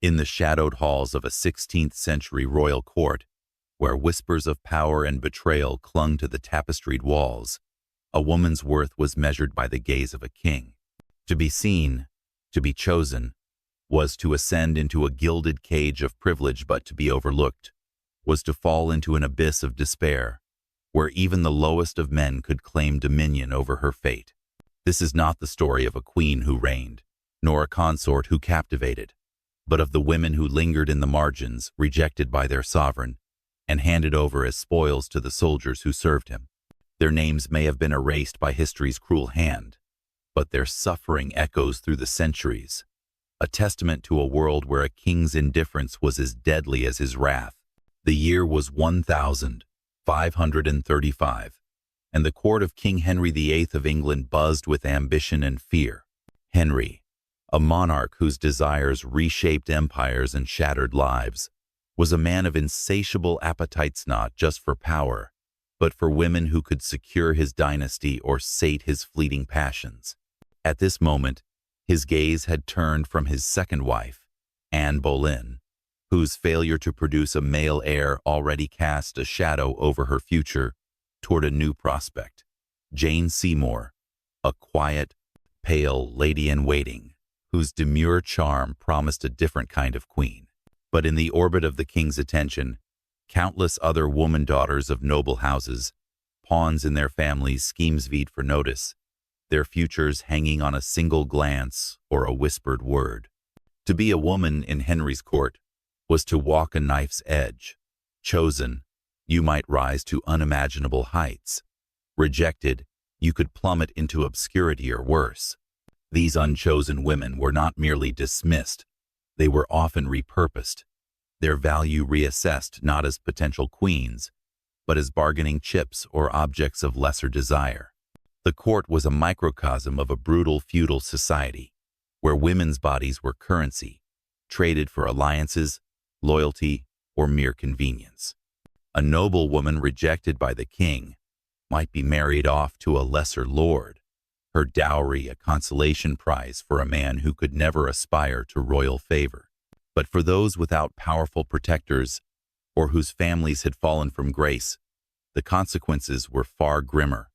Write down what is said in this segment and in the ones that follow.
In the shadowed halls of a 16th-century royal court, where whispers of power and betrayal clung to the tapestried walls, a woman's worth was measured by the gaze of a king. To be seen, to be chosen, was to ascend into a gilded cage of privilege, but to be overlooked was to fall into an abyss of despair, where even the lowest of men could claim dominion over her fate. This is not the story of a queen who reigned, nor a consort who captivated, but of the women who lingered in the margins, rejected by their sovereign, and handed over as spoils to the soldiers who served him. Their names may have been erased by history's cruel hand, but their suffering echoes through the centuries, a testament to a world where a king's indifference was as deadly as his wrath. The year was 1535, and the court of King Henry VIII of England buzzed with ambition and fear. Henry, a monarch whose desires reshaped empires and shattered lives, was a man of insatiable appetites, not just for power, but for women who could secure his dynasty or sate his fleeting passions. At this moment, his gaze had turned from his second wife, Anne Boleyn, whose failure to produce a male heir already cast a shadow over her future, toward a new prospect, Jane Seymour, a quiet, pale lady-in-waiting, whose demure charm promised a different kind of queen. But in the orbit of the king's attention, countless other woman-daughters of noble houses, pawns in their families' schemes vied for notice, their futures hanging on a single glance or a whispered word. To be a woman in Henry's court was to walk a knife's edge. Chosen, you might rise to unimaginable heights. Rejected, you could plummet into obscurity or worse. These unchosen women were not merely dismissed, they were often repurposed, their value reassessed not as potential queens, but as bargaining chips or objects of lesser desire. The court was a microcosm of a brutal feudal society, where women's bodies were currency, traded for alliances, loyalty, or mere convenience. A noble woman rejected by the king might be married off to a lesser lord, her dowry a consolation prize for a man who could never aspire to royal favor. But for those without powerful protectors, or whose families had fallen from grace, the consequences were far grimmer.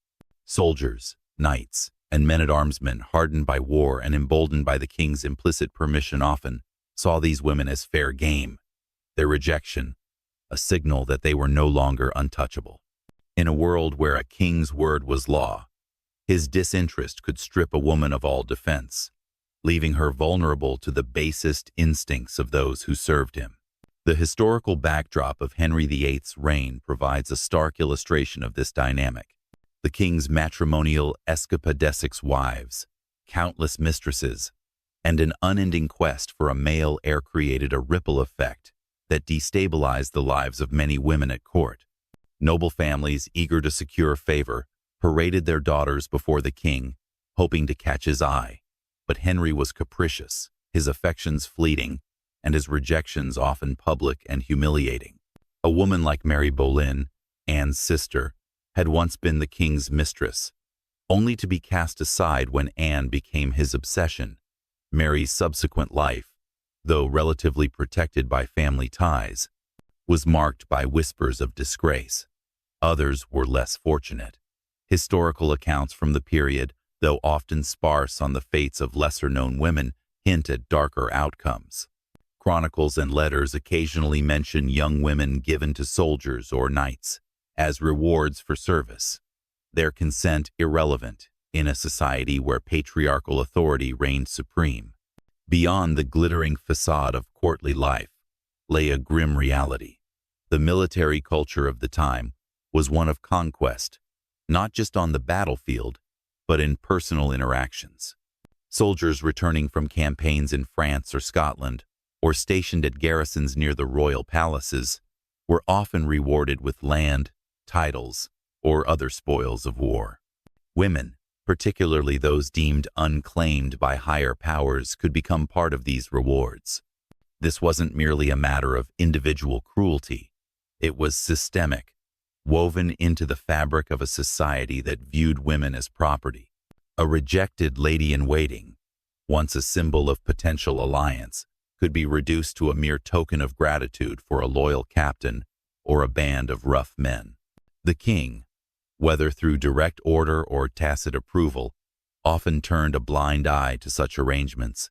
Soldiers, knights, and men-at-armsmen, hardened by war and emboldened by the king's implicit permission, often saw these women as fair game, their rejection a signal that they were no longer untouchable. In a world where a king's word was law, his disinterest could strip a woman of all defense, leaving her vulnerable to the basest instincts of those who served him. The historical backdrop of Henry VIII's reign provides a stark illustration of this dynamic. The king's matrimonial escapadesques wives, countless mistresses, and an unending quest for a male heir created a ripple effect that destabilized the lives of many women at court. Noble families, eager to secure favor, paraded their daughters before the king, hoping to catch his eye. But Henry was capricious, his affections fleeting, and his rejections often public and humiliating. A woman like Mary Boleyn, Anne's sister, had once been the king's mistress, only to be cast aside when Anne became his obsession. Mary's subsequent life, though relatively protected by family ties, was marked by whispers of disgrace. Others were less fortunate. Historical accounts from the period, though often sparse on the fates of lesser-known women, hint at darker outcomes. Chronicles and letters occasionally mention young women given to soldiers or knights as rewards for service, their consent irrelevant in a society where patriarchal authority reigned supreme. Beyond the glittering facade of courtly life lay a grim reality. The military culture of the time was one of conquest, not just on the battlefield, but in personal interactions. Soldiers returning from campaigns in France or Scotland, or stationed at garrisons near the royal palaces, were often rewarded with land, titles, or other spoils of war. Women, particularly those deemed unclaimed by higher powers, could become part of these rewards. This wasn't merely a matter of individual cruelty. It was systemic, woven into the fabric of a society that viewed women as property. A rejected lady-in-waiting, once a symbol of potential alliance, could be reduced to a mere token of gratitude for a loyal captain or a band of rough men. The king, whether through direct order or tacit approval, often turned a blind eye to such arrangements.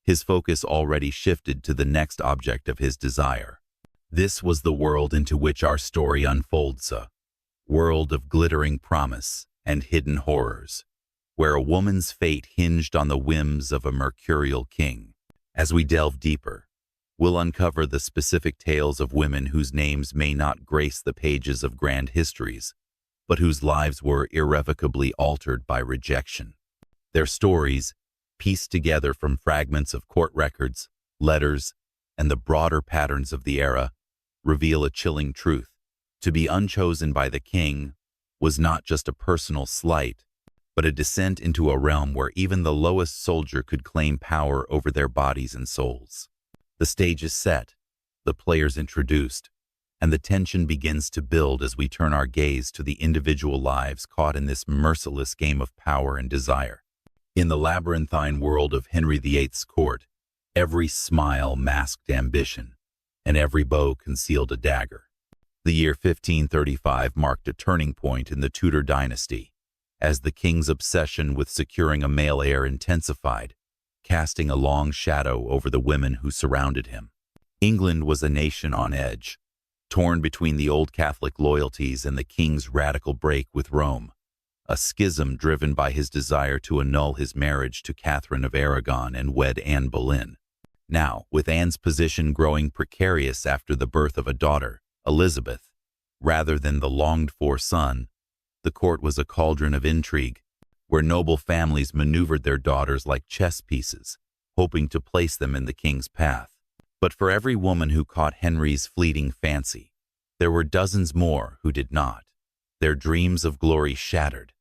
His focus already shifted to the next object of his desire. This was the world into which our story unfolds, a world of glittering promise and hidden horrors, where a woman's fate hinged on the whims of a mercurial king. As we delve deeper, we'll uncover the specific tales of women whose names may not grace the pages of grand histories, but whose lives were irrevocably altered by rejection. Their stories, pieced together from fragments of court records, letters, and the broader patterns of the era, reveal a chilling truth. To be unchosen by the king was not just a personal slight, but a descent into a realm where even the lowest soldier could claim power over their bodies and souls. The stage is set, the players introduced, and the tension begins to build as we turn our gaze to the individual lives caught in this merciless game of power and desire. In the labyrinthine world of Henry VIII's court, every smile masked ambition, and every bow concealed a dagger. The year 1535 marked a turning point in the Tudor dynasty, as the king's obsession with securing a male heir intensified, casting a long shadow over the women who surrounded him. England was a nation on edge, torn between the old Catholic loyalties and the king's radical break with Rome, a schism driven by his desire to annul his marriage to Catherine of Aragon and wed Anne Boleyn. Now, with Anne's position growing precarious after the birth of a daughter, Elizabeth, rather than the longed-for son, the court was a cauldron of intrigue, where noble families maneuvered their daughters like chess pieces, hoping to place them in the king's path. But for every woman who caught Henry's fleeting fancy, there were dozens more who did not, their dreams of glory shattered,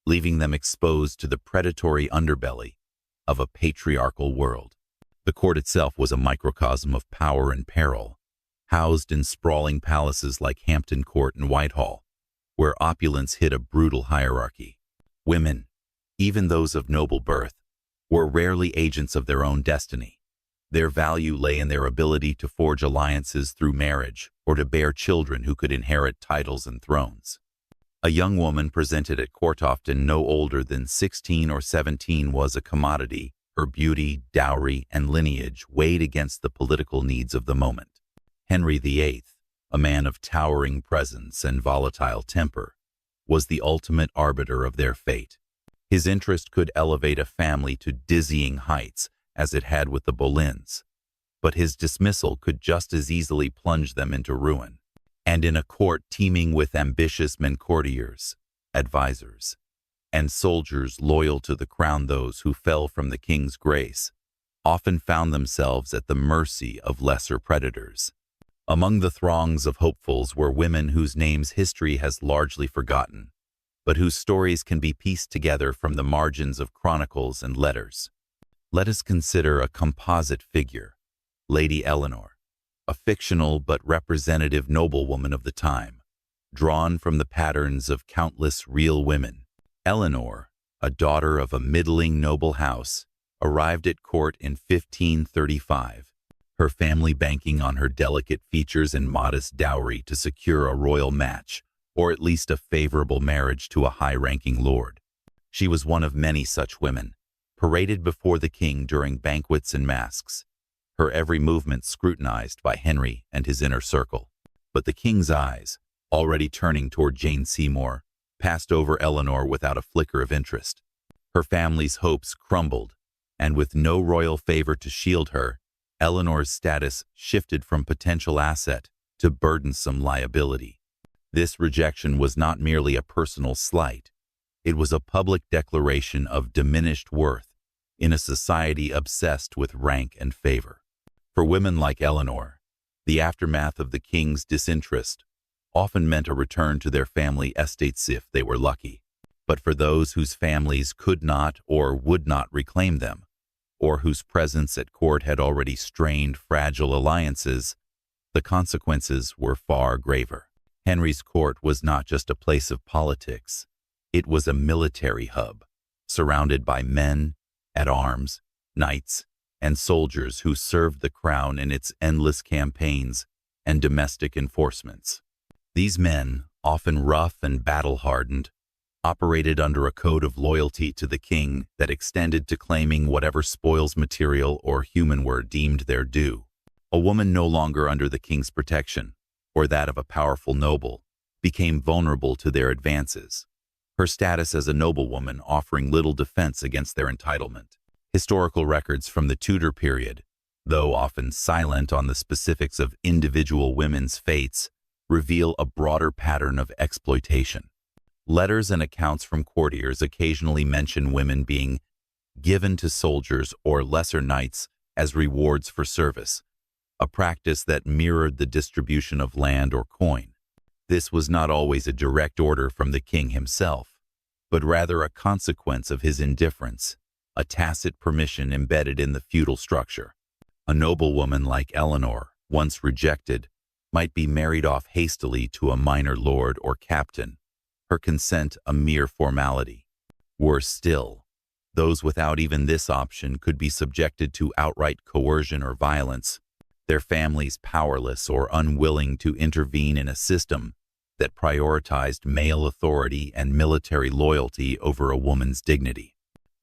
leaving them exposed to the predatory underbelly of a patriarchal world. The court itself was a microcosm of power and peril, housed in sprawling palaces like Hampton Court and Whitehall, where opulence hid a brutal hierarchy. Women, even those of noble birth, were rarely agents of their own destiny. Their value lay in their ability to forge alliances through marriage or to bear children who could inherit titles and thrones. A young woman presented at court, often no older than 16 or 17, was a commodity. Her beauty, dowry, and lineage weighed against the political needs of the moment. Henry VIII, a man of towering presence and volatile temper, was the ultimate arbiter of their fate. His interest could elevate a family to dizzying heights, as it had with the Boleyns, but his dismissal could just as easily plunge them into ruin. And in a court teeming with ambitious men, courtiers, advisors, and soldiers loyal to the crown, those who fell from the king's grace often found themselves at the mercy of lesser predators. Among the throngs of hopefuls were women whose names history has largely forgotten, but whose stories can be pieced together from the margins of chronicles and letters. Let us consider a composite figure, Lady Eleanor, a fictional but representative noblewoman of the time, drawn from the patterns of countless real women. Eleanor, a daughter of a middling noble house, arrived at court in 1535, her family banking on her delicate features and modest dowry to secure a royal match, or at least a favorable marriage to a high-ranking lord. She was one of many such women, paraded before the king during banquets and masques, her every movement scrutinized by Henry and his inner circle. But the king's eyes, already turning toward Jane Seymour, passed over Eleanor without a flicker of interest. Her family's hopes crumbled, and with no royal favor to shield her, Eleanor's status shifted from potential asset to burdensome liability. This rejection was not merely a personal slight. It was a public declaration of diminished worth in a society obsessed with rank and favor. For women like Eleanor, the aftermath of the king's disinterest often meant a return to their family estates if they were lucky. But for those whose families could not or would not reclaim them, or whose presence at court had already strained fragile alliances, the consequences were far graver. Henry's court was not just a place of politics. It was a military hub, surrounded by men, at arms, knights, and soldiers who served the crown in its endless campaigns and domestic enforcements. These men, often rough and battle-hardened, operated under a code of loyalty to the king that extended to claiming whatever spoils material or human were deemed their due. A woman no longer under the king's protection, or that of a powerful noble, became vulnerable to their advances, her status as a noblewoman offering little defense against their entitlement. Historical records from the Tudor period, though often silent on the specifics of individual women's fates, reveal a broader pattern of exploitation. Letters and accounts from courtiers occasionally mention women being given to soldiers or lesser knights as rewards for service, a practice that mirrored the distribution of land or coin. This was not always a direct order from the king himself, but rather a consequence of his indifference, a tacit permission embedded in the feudal structure. A noblewoman like Eleanor, once rejected, might be married off hastily to a minor lord or captain, her consent a mere formality. Worse still, those without even this option could be subjected to outright coercion or violence, their families powerless or unwilling to intervene in a system that prioritized male authority and military loyalty over a woman's dignity.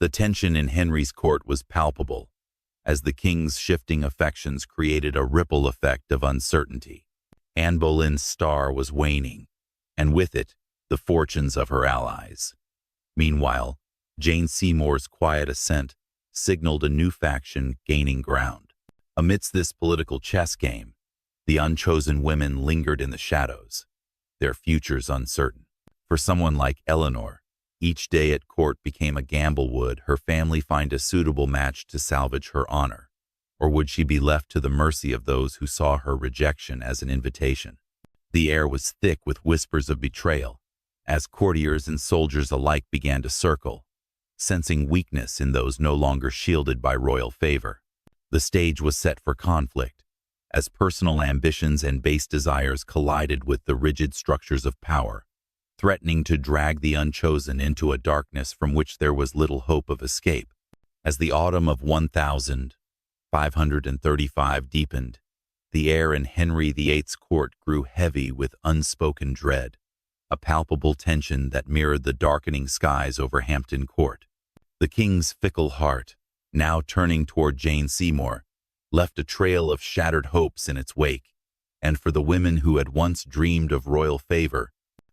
The tension in Henry's court was palpable, as the king's shifting affections created a ripple effect of uncertainty. Anne Boleyn's star was waning, and with it, the fortunes of her allies. Meanwhile, Jane Seymour's quiet ascent signaled a new faction gaining ground. Amidst this political chess game, the unchosen women lingered in the shadows, their futures uncertain. For someone like Eleanor, each day at court became a gamble. Would her family find a suitable match to salvage her honor, or would she be left to the mercy of those who saw her rejection as an invitation? The air was thick with whispers of betrayal, as courtiers and soldiers alike began to circle, sensing weakness in those no longer shielded by royal favor. The stage was set for conflict, as personal ambitions and base desires collided with the rigid structures of power, threatening to drag the unchosen into a darkness from which there was little hope of escape. As the autumn of 1535 deepened, the air in Henry VIII's court grew heavy with unspoken dread, a palpable tension that mirrored the darkening skies over Hampton Court. The king's fickle heart, now turning toward Jane Seymour, left a trail of shattered hopes in its wake, and for the women who had once dreamed of royal favor,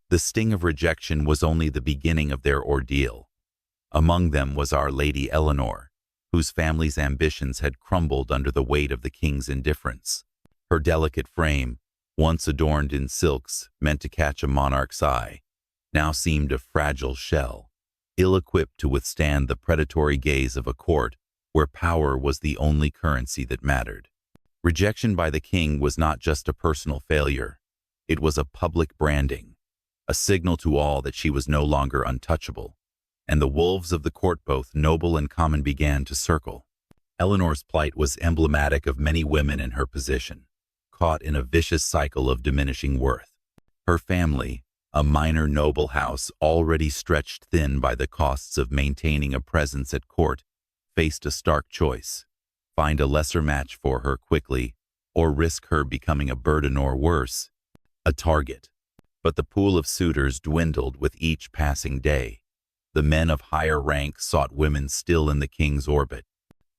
the sting of rejection was only the beginning of their ordeal. Among them was Our Lady Eleanor, whose family's ambitions had crumbled under the weight of the king's indifference. Her delicate frame, once adorned in silks meant to catch a monarch's eye, now seemed a fragile shell, ill-equipped to withstand the predatory gaze of a court where power was the only currency that mattered. Rejection by the king was not just a personal failure, it was a public branding, a signal to all that she was no longer untouchable, and the wolves of the court, both noble and common, began to circle. Eleanor's plight was emblematic of many women in her position, caught in a vicious cycle of diminishing worth. Her family, a minor noble house already stretched thin by the costs of maintaining a presence at court, faced a stark choice: find a lesser match for her quickly, or risk her becoming a burden or worse, a target. But the pool of suitors dwindled with each passing day. The men of higher rank sought women still in the king's orbit,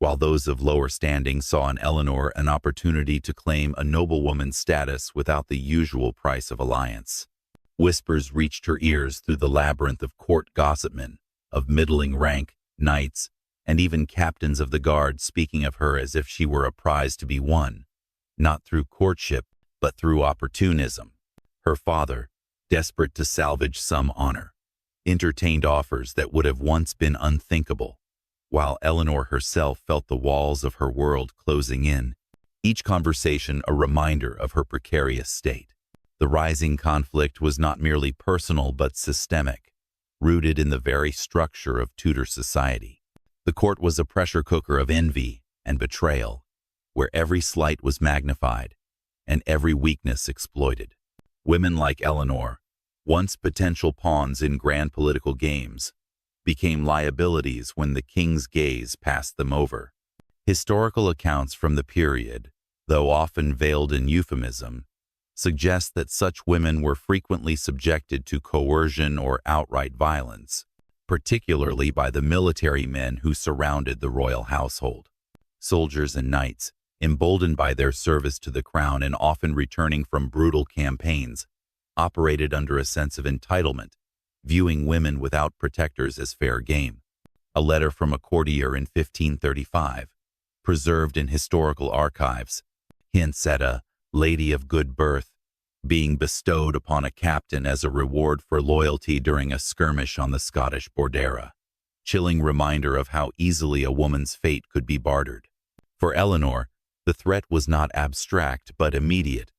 while those of lower standing saw in Eleanor an opportunity to claim a noblewoman's status without the usual price of alliance. Whispers reached her ears through the labyrinth of court gossipmen, of middling rank, knights, and even captains of the guard speaking of her as if she were a prize to be won, not through courtship, but through opportunism. Her father, desperate to salvage some honor, entertained offers that would have once been unthinkable, while Eleanor herself felt the walls of her world closing in, each conversation a reminder of her precarious state. The rising conflict was not merely personal but systemic, rooted in the very structure of Tudor society. The court was a pressure cooker of envy and betrayal, where every slight was magnified and every weakness exploited. Women like Eleanor, once potential pawns in grand political games, became liabilities when the king's gaze passed them over. Historical accounts from the period, though often veiled in euphemism, suggest that such women were frequently subjected to coercion or outright violence, particularly by the military men who surrounded the royal household. Soldiers and knights, emboldened by their service to the crown and often returning from brutal campaigns, operated under a sense of entitlement, viewing women without protectors as fair game. A letter from a courtier in 1535, preserved in historical archives, hints at a lady of good birth being bestowed upon a captain as a reward for loyalty during a skirmish on the Scottish Bordera, chilling reminder of how easily a woman's fate could be bartered. For Eleanor, the threat was not abstract but immediate,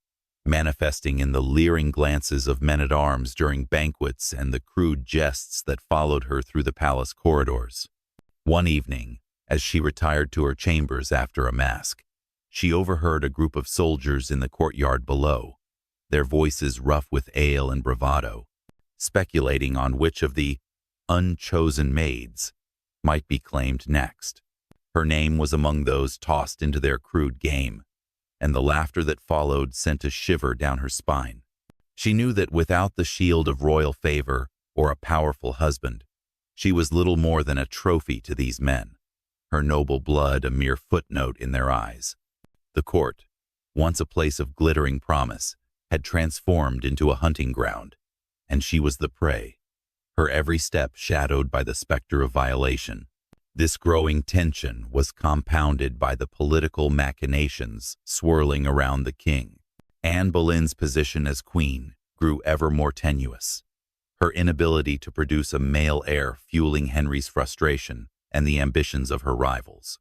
manifesting in the leering glances of men-at-arms during banquets and the crude jests that followed her through the palace corridors. One evening, as she retired to her chambers after a masque, she overheard a group of soldiers in the courtyard below, their voices rough with ale and bravado, speculating on which of the unchosen maids might be claimed next. Her name was among those tossed into their crude game, and the laughter that followed sent a shiver down her spine. She knew that without the shield of royal favor or a powerful husband, she was little more than a trophy to these men, her noble blood a mere footnote in their eyes. The court, once a place of glittering promise, had transformed into a hunting ground, and she was the prey, her every step shadowed by the specter of violation. This growing tension was compounded by the political machinations swirling around the king. Anne Boleyn's position as queen grew ever more tenuous, her inability to produce a male heir fueling Henry's frustration and the ambitions of her rivals.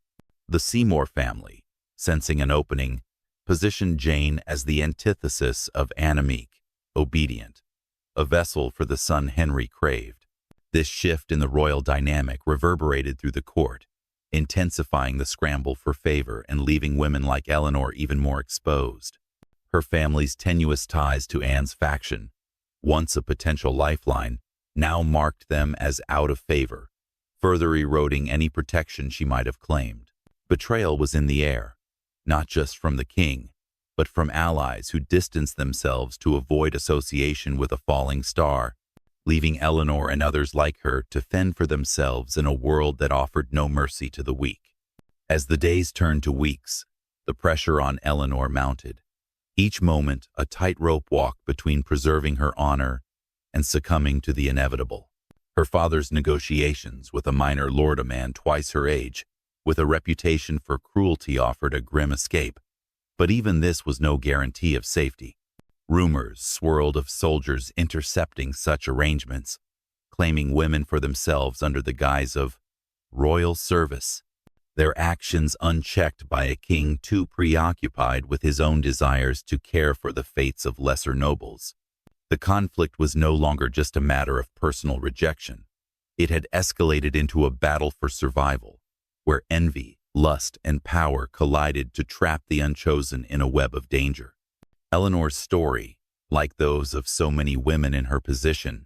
The Seymour family, sensing an opening, positioned Jane as the antithesis of Anne, meek, obedient, a vessel for the son Henry craved. This shift in the royal dynamic reverberated through the court, intensifying the scramble for favor and leaving women like Eleanor even more exposed. Her family's tenuous ties to Anne's faction, once a potential lifeline, now marked them as out of favor, further eroding any protection she might have claimed. Betrayal was in the air, not just from the king, but from allies who distanced themselves to avoid association with a falling star, leaving Eleanor and others like her to fend for themselves in a world that offered no mercy to the weak. As the days turned to weeks, the pressure on Eleanor mounted, each moment a tightrope walk between preserving her honor and succumbing to the inevitable. Her father's negotiations with a minor lord, a man twice her age, with a reputation for cruelty, offered a grim escape, but even this was no guarantee of safety. Rumors swirled of soldiers intercepting such arrangements, claiming women for themselves under the guise of royal service, their actions unchecked by a king too preoccupied with his own desires to care for the fates of lesser nobles. The conflict was no longer just a matter of personal rejection. It had escalated into a battle for survival, where envy, lust, and power collided to trap the unchosen in a web of danger. Eleanor's story, like those of so many women in her position,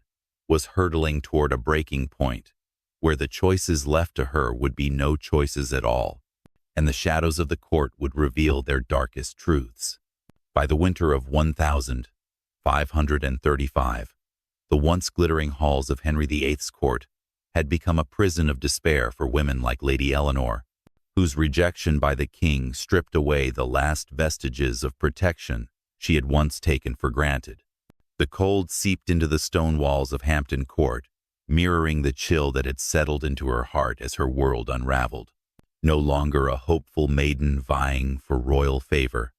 was hurtling toward a breaking point, where the choices left to her would be no choices at all, and the shadows of the court would reveal their darkest truths. By the winter of 1535, the once glittering halls of Henry VIII's court had become a prison of despair for women like Lady Eleanor, whose rejection by the king stripped away the last vestiges of protection she had once taken for granted. The cold seeped into the stone walls of Hampton Court, mirroring the chill that had settled into her heart as her world unraveled. No longer a hopeful maiden vying for royal favor,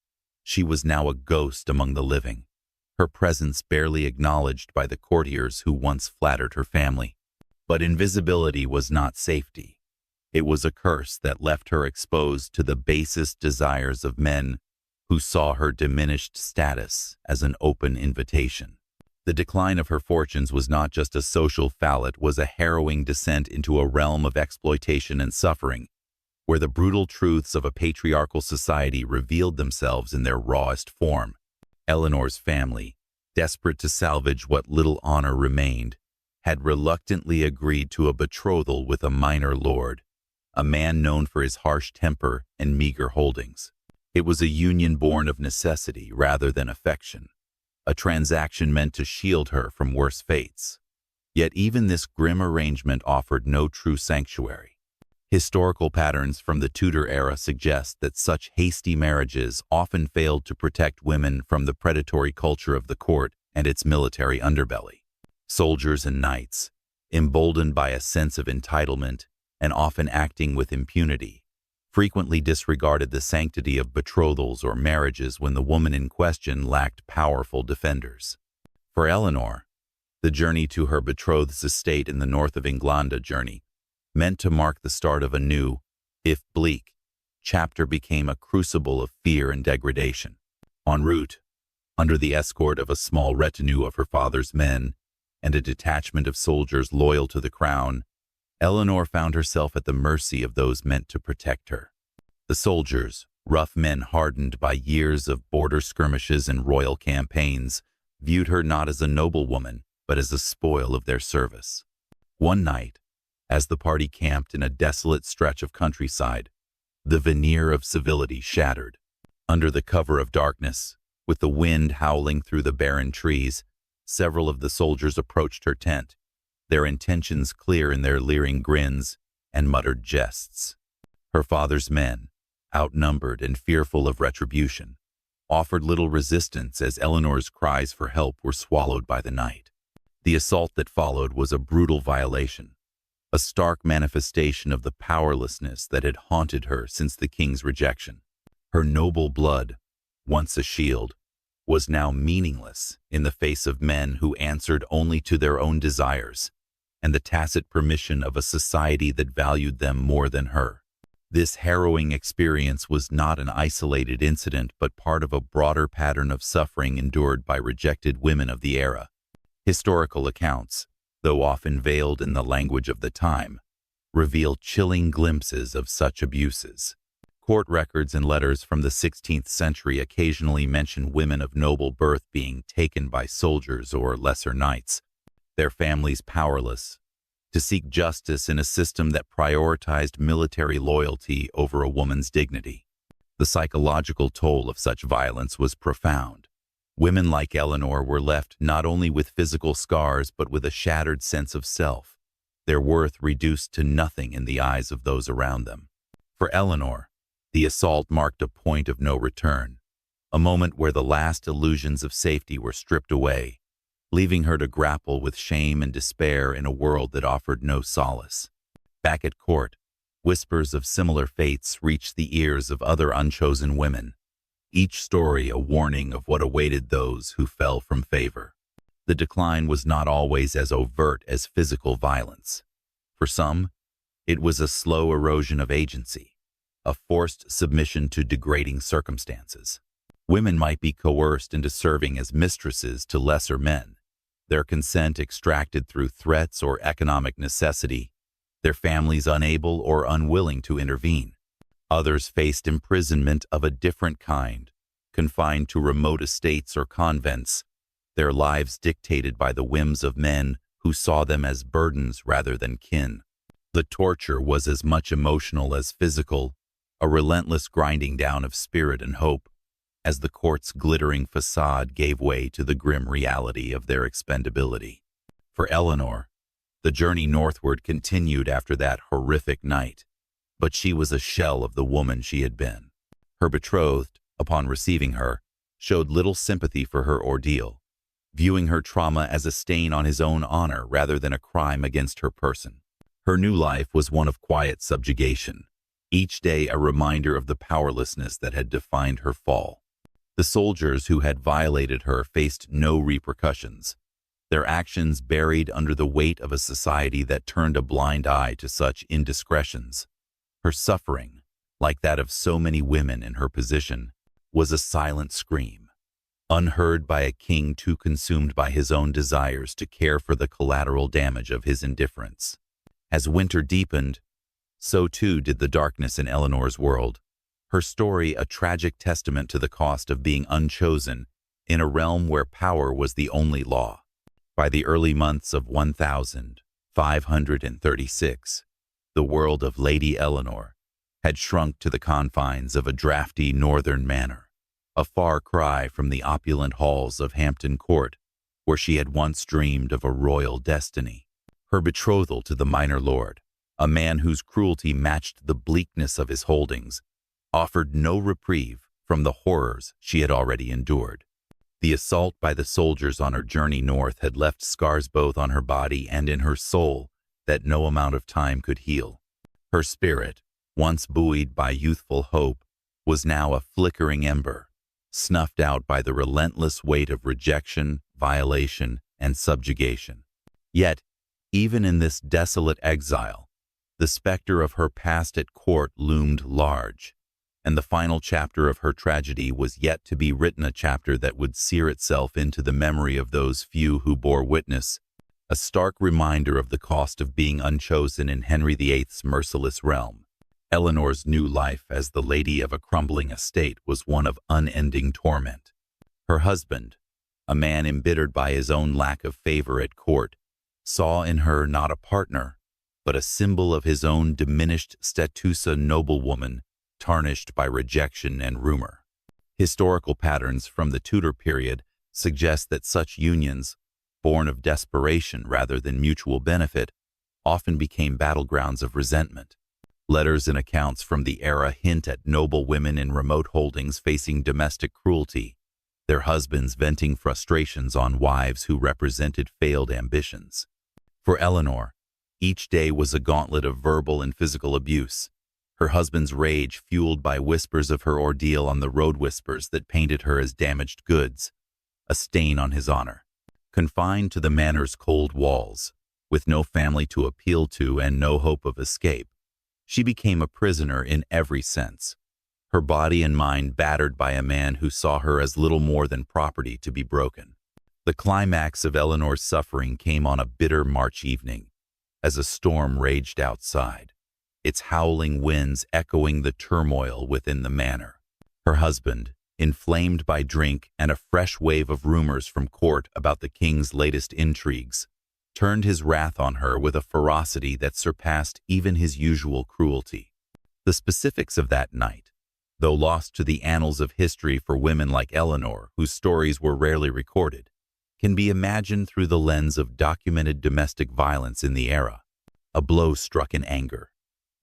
she was now a ghost among the living, her presence barely acknowledged by the courtiers who once flattered her family. But invisibility was not safety. It was a curse that left her exposed to the basest desires of men who saw her diminished status as an open invitation. The decline of her fortunes was not just a social fall, it was a harrowing descent into a realm of exploitation and suffering, where the brutal truths of a patriarchal society revealed themselves in their rawest form. Eleanor's family, desperate to salvage what little honor remained, had reluctantly agreed to a betrothal with a minor lord, a man known for his harsh temper and meager holdings. It was a union born of necessity rather than affection, a transaction meant to shield her from worse fates. Yet even this grim arrangement offered no true sanctuary. Historical patterns from the Tudor era suggest that such hasty marriages often failed to protect women from the predatory culture of the court and its military underbelly. Soldiers and knights, emboldened by a sense of entitlement and often acting with impunity, frequently disregarded the sanctity of betrothals or marriages when the woman in question lacked powerful defenders. For Eleanor, the journey to her betrothed's estate in the north of England meant to mark the start of a new, if bleak, chapter became a crucible of fear and degradation. En route, under the escort of a small retinue of her father's men and a detachment of soldiers loyal to the crown, Eleanor found herself at the mercy of those meant to protect her. The soldiers, rough men hardened by years of border skirmishes and royal campaigns, viewed her not as a noblewoman, but as a spoil of their service. One night, as the party camped in a desolate stretch of countryside, the veneer of civility shattered. Under the cover of darkness, with the wind howling through the barren trees, several of the soldiers approached her tent, their intentions clear in their leering grins and muttered jests. Her father's men, outnumbered and fearful of retribution, offered little resistance as Eleanor's cries for help were swallowed by the night. The assault that followed was a brutal violation, a stark manifestation of the powerlessness that had haunted her since the king's rejection. Her noble blood, once a shield, was now meaningless in the face of men who answered only to their own desires and the tacit permission of a society that valued them more than her. This harrowing experience was not an isolated incident but part of a broader pattern of suffering endured by rejected women of the era. Historical accounts, though often veiled in the language of the time, reveal chilling glimpses of such abuses. Court records and letters from the 16th century occasionally mention women of noble birth being taken by soldiers or lesser knights, their families powerless, to seek justice in a system that prioritized military loyalty over a woman's dignity. The psychological toll of such violence was profound. Women like Eleanor were left not only with physical scars but with a shattered sense of self, their worth reduced to nothing in the eyes of those around them. For Eleanor, the assault marked a point of no return, a moment where the last illusions of safety were stripped away, leaving her to grapple with shame and despair in a world that offered no solace. Back at court, whispers of similar fates reached the ears of other unchosen women, each story a warning of what awaited those who fell from favor. The decline was not always as overt as physical violence. For some, it was a slow erosion of agency, a forced submission to degrading circumstances. Women might be coerced into serving as mistresses to lesser men, their consent extracted through threats or economic necessity, their families unable or unwilling to intervene. Others faced imprisonment of a different kind, confined to remote estates or convents, their lives dictated by the whims of men who saw them as burdens rather than kin. The torture was as much emotional as physical, a relentless grinding down of spirit and hope, as the court's glittering facade gave way to the grim reality of their expendability. For Eleanor, the journey northward continued after that horrific night, but she was a shell of the woman she had been. Her betrothed, upon receiving her, showed little sympathy for her ordeal, viewing her trauma as a stain on his own honor rather than a crime against her person. Her new life was one of quiet subjugation, each day a reminder of the powerlessness that had defined her fall. The soldiers who had violated her faced no repercussions, their actions buried under the weight of a society that turned a blind eye to such indiscretions. Her suffering, like that of so many women in her position, was a silent scream, unheard by a king too consumed by his own desires to care for the collateral damage of his indifference. As winter deepened, so too did the darkness in Eleanor's world, her story a tragic testament to the cost of being unchosen in a realm where power was the only law. By the early months of 1536, The world of Lady Eleanor had shrunk to the confines of a drafty northern manor, a far cry from the opulent halls of Hampton Court, where she had once dreamed of a royal destiny. Her betrothal to the minor lord, a man whose cruelty matched the bleakness of his holdings, offered no reprieve from the horrors she had already endured. The assault by the soldiers on her journey north had left scars both on her body and in her soul that no amount of time could heal. Her spirit, once buoyed by youthful hope, was now a flickering ember, snuffed out by the relentless weight of rejection, violation, and subjugation. Yet, even in this desolate exile, the specter of her past at court loomed large, and the final chapter of her tragedy was yet to be written, a chapter that would sear itself into the memory of those few who bore witness, a stark reminder of the cost of being unchosen in Henry VIII's merciless realm. Eleanor's new life as the lady of a crumbling estate was one of unending torment. Her husband, a man embittered by his own lack of favor at court, saw in her not a partner, but a symbol of his own diminished status, a noblewoman tarnished by rejection and rumor. Historical patterns from the Tudor period suggest that such unions, born of desperation rather than mutual benefit, often became battlegrounds of resentment. Letters and accounts from the era hint at noble women in remote holdings facing domestic cruelty, their husbands venting frustrations on wives who represented failed ambitions. For Eleanor, each day was a gauntlet of verbal and physical abuse, her husband's rage fueled by whispers of her ordeal on the road, whispers that painted her as damaged goods, a stain on his honor. Confined to the manor's cold walls, with no family to appeal to and no hope of escape, she became a prisoner in every sense, her body and mind battered by a man who saw her as little more than property to be broken. The climax of Eleanor's suffering came on a bitter March evening, as a storm raged outside, its howling winds echoing the turmoil within the manor. Her husband, inflamed by drink and a fresh wave of rumors from court about the king's latest intrigues, turned his wrath on her with a ferocity that surpassed even his usual cruelty. The specifics of that night, though lost to the annals of history for women like Eleanor, whose stories were rarely recorded, can be imagined through the lens of documented domestic violence in the era. A blow struck in anger,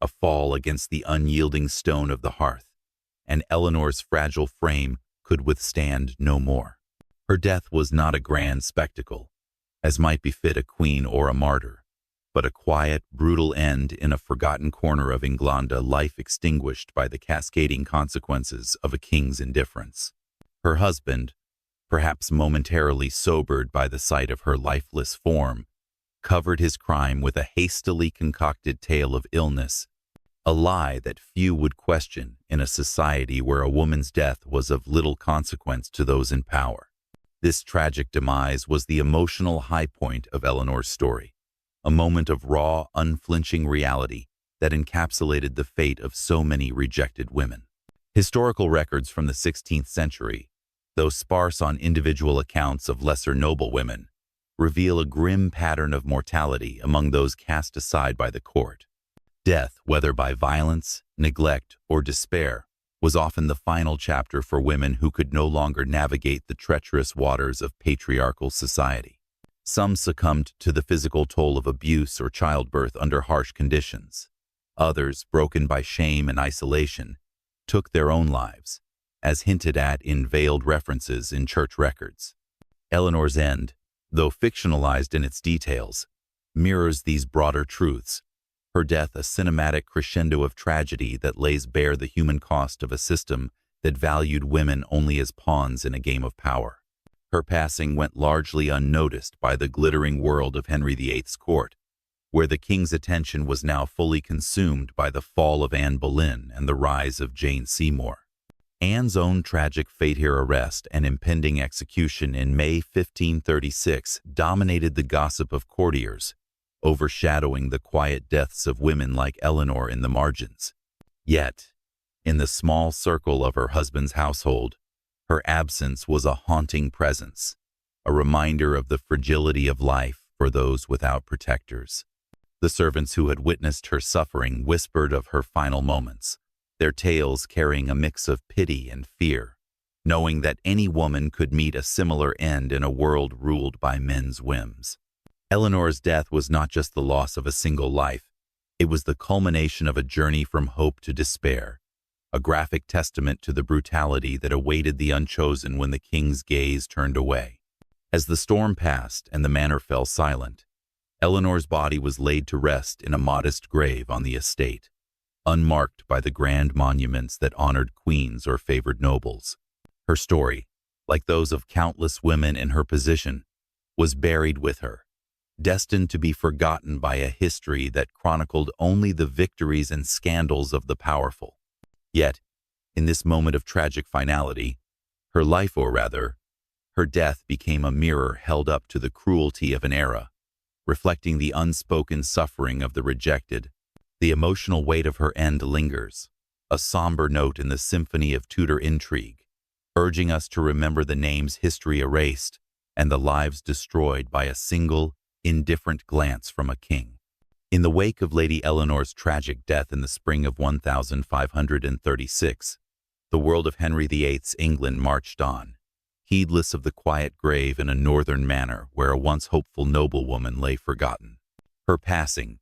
a fall against the unyielding stone of the hearth, and Eleanor's fragile frame could withstand no more. Her death was not a grand spectacle, as might befit a queen or a martyr, but a quiet, brutal end in a forgotten corner of England, a life extinguished by the cascading consequences of a king's indifference. Her husband, perhaps momentarily sobered by the sight of her lifeless form, covered his crime with a hastily concocted tale of illness, a lie that few would question in a society where a woman's death was of little consequence to those in power. This tragic demise was the emotional high point of Eleanor's story, a moment of raw, unflinching reality that encapsulated the fate of so many rejected women. Historical records from the 16th century, though sparse on individual accounts of lesser noble women, reveal a grim pattern of mortality among those cast aside by the court. Death, whether by violence, neglect, or despair, was often the final chapter for women who could no longer navigate the treacherous waters of patriarchal society. Some succumbed to the physical toll of abuse or childbirth under harsh conditions. Others, broken by shame and isolation, took their own lives, as hinted at in veiled references in church records. Eleanor's end, though fictionalized in its details, mirrors these broader truths, her death a cinematic crescendo of tragedy that lays bare the human cost of a system that valued women only as pawns in a game of power. Her passing went largely unnoticed by the glittering world of Henry VIII's court, where the king's attention was now fully consumed by the fall of Anne Boleyn and the rise of Jane Seymour. Anne's own tragic fate, her arrest and impending execution in May 1536, dominated the gossip of courtiers, overshadowing the quiet deaths of women like Eleanor in the margins. Yet, in the small circle of her husband's household, her absence was a haunting presence, a reminder of the fragility of life for those without protectors. The servants who had witnessed her suffering whispered of her final moments, their tales carrying a mix of pity and fear, knowing that any woman could meet a similar end in a world ruled by men's whims. Eleanor's death was not just the loss of a single life, it was the culmination of a journey from hope to despair, a graphic testament to the brutality that awaited the unchosen when the king's gaze turned away. As the storm passed and the manor fell silent, Eleanor's body was laid to rest in a modest grave on the estate, unmarked by the grand monuments that honored queens or favored nobles. Her story, like those of countless women in her position, was buried with her, destined to be forgotten by a history that chronicled only the victories and scandals of the powerful. Yet, in this moment of tragic finality, her life, or rather, her death became a mirror held up to the cruelty of an era, reflecting the unspoken suffering of the rejected. The emotional weight of her end lingers, a somber note in the symphony of Tudor intrigue, urging us to remember the names history erased and the lives destroyed by a single, indifferent glance from a king. In the wake of Lady Eleanor's tragic death in the spring of 1536, the world of Henry VIII's England marched on, heedless of the quiet grave in a northern manor where a once hopeful noblewoman lay forgotten. Her passing,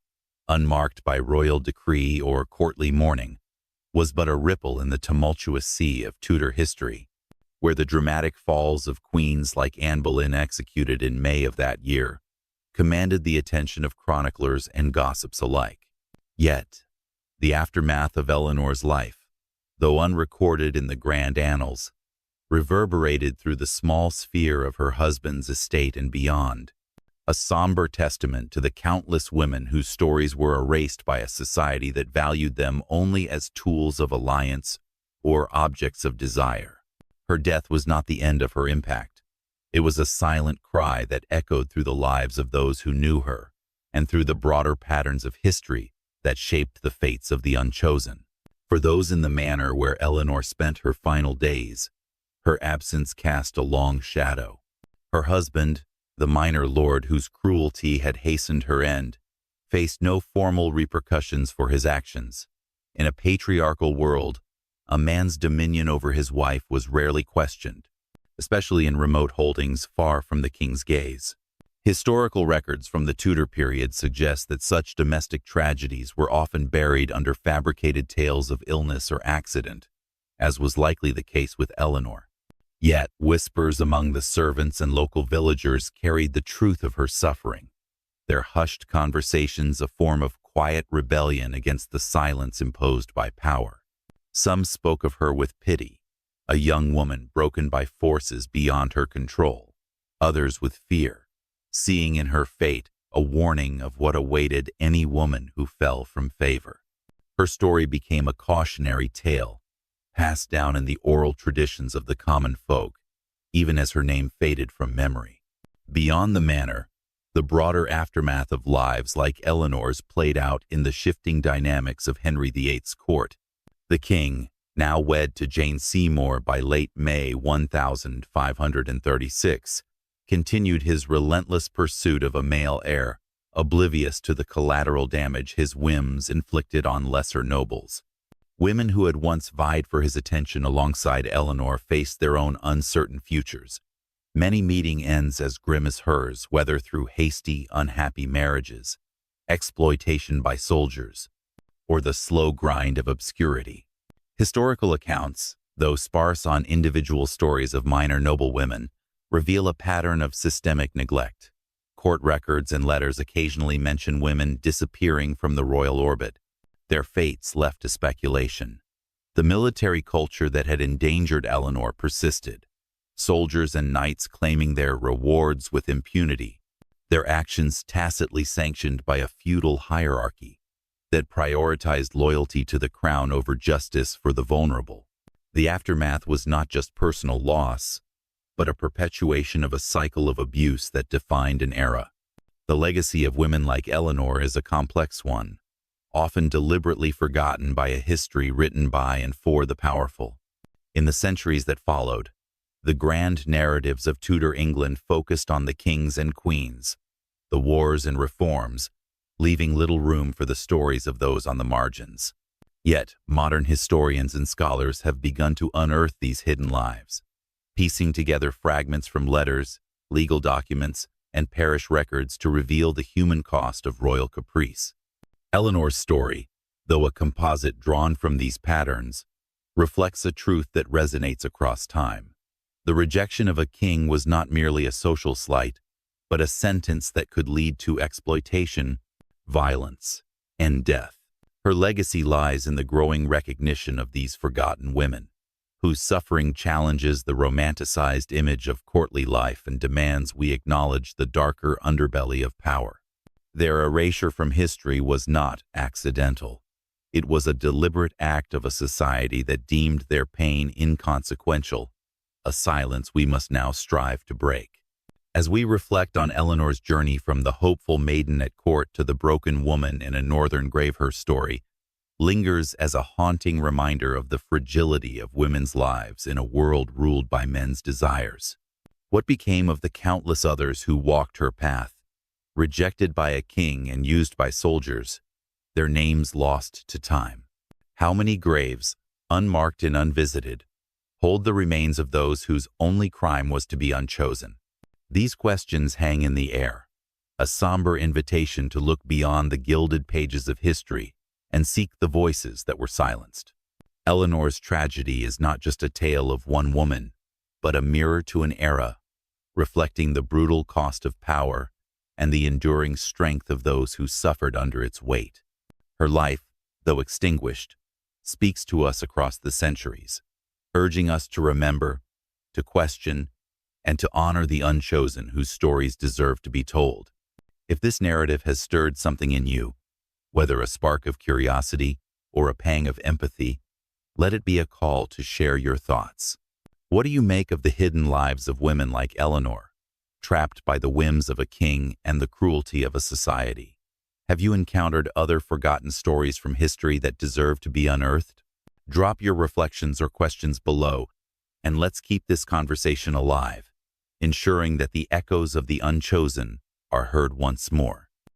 unmarked by royal decree or courtly mourning, was but a ripple in the tumultuous sea of Tudor history, where the dramatic falls of queens like Anne Boleyn, executed in May of that year, commanded the attention of chroniclers and gossips alike. Yet, the aftermath of Eleanor's life, though unrecorded in the grand annals, reverberated through the small sphere of her husband's estate and beyond, a somber testament to the countless women whose stories were erased by a society that valued them only as tools of alliance or objects of desire. Her death was not the end of her impact. It was a silent cry that echoed through the lives of those who knew her and through the broader patterns of history that shaped the fates of the unchosen. For those in the manor where Eleanor spent her final days, her absence cast a long shadow. Her husband, the minor lord whose cruelty had hastened her end, faced no formal repercussions for his actions. In a patriarchal world, a man's dominion over his wife was rarely questioned, especially in remote holdings far from the king's gaze. Historical records from the Tudor period suggest that such domestic tragedies were often buried under fabricated tales of illness or accident, as was likely the case with Eleanor. Yet, whispers among the servants and local villagers carried the truth of her suffering, their hushed conversations a form of quiet rebellion against the silence imposed by power. Some spoke of her with pity, a young woman broken by forces beyond her control, others with fear, seeing in her fate a warning of what awaited any woman who fell from favor. Her story became a cautionary tale, passed down in the oral traditions of the common folk, even as her name faded from memory. Beyond the manor, the broader aftermath of lives like Eleanor's played out in the shifting dynamics of Henry VIII's court. The king, now wed to Jane Seymour by late May 1536, continued his relentless pursuit of a male heir, oblivious to the collateral damage his whims inflicted on lesser nobles. Women who had once vied for his attention alongside Eleanor faced their own uncertain futures, many meeting ends as grim as hers, whether through hasty, unhappy marriages, exploitation by soldiers, or the slow grind of obscurity. Historical accounts, though sparse on individual stories of minor noblewomen, reveal a pattern of systemic neglect. Court records and letters occasionally mention women disappearing from the royal orbit, their fates left to speculation. The military culture that had endangered Eleanor persisted, soldiers and knights claiming their rewards with impunity, their actions tacitly sanctioned by a feudal hierarchy that prioritized loyalty to the crown over justice for the vulnerable. The aftermath was not just personal loss, but a perpetuation of a cycle of abuse that defined an era. The legacy of women like Eleanor is a complex one, often deliberately forgotten by a history written by and for the powerful. In the centuries that followed, the grand narratives of Tudor England focused on the kings and queens, the wars and reforms, leaving little room for the stories of those on the margins. Yet, modern historians and scholars have begun to unearth these hidden lives, piecing together fragments from letters, legal documents, and parish records to reveal the human cost of royal caprice. Eleanor's story, though a composite drawn from these patterns, reflects a truth that resonates across time. The rejection of a king was not merely a social slight, but a sentence that could lead to exploitation, violence, and death. Her legacy lies in the growing recognition of these forgotten women, whose suffering challenges the romanticized image of courtly life and demands we acknowledge the darker underbelly of power. Their erasure from history was not accidental. It was a deliberate act of a society that deemed their pain inconsequential, a silence we must now strive to break. As we reflect on Eleanor's journey from the hopeful maiden at court to the broken woman in a northern Gravehurst story, lingers as a haunting reminder of the fragility of women's lives in a world ruled by men's desires. What became of the countless others who walked her path, rejected by a king and used by soldiers, their names lost to time? How many graves, unmarked and unvisited, hold the remains of those whose only crime was to be unchosen? These questions hang in the air, a somber invitation to look beyond the gilded pages of history and seek the voices that were silenced. Eleanor's tragedy is not just a tale of one woman, but a mirror to an era, reflecting the brutal cost of power and the enduring strength of those who suffered under its weight. Her life, though extinguished, speaks to us across the centuries, urging us to remember, to question, and to honor the unchosen whose stories deserve to be told. If this narrative has stirred something in you, whether a spark of curiosity or a pang of empathy, let it be a call to share your thoughts. What do you make of the hidden lives of women like Eleanor, trapped by the whims of a king and the cruelty of a society? Have you encountered other forgotten stories from history that deserve to be unearthed? Drop your reflections or questions below, and let's keep this conversation alive, ensuring that the echoes of the unchosen are heard once more.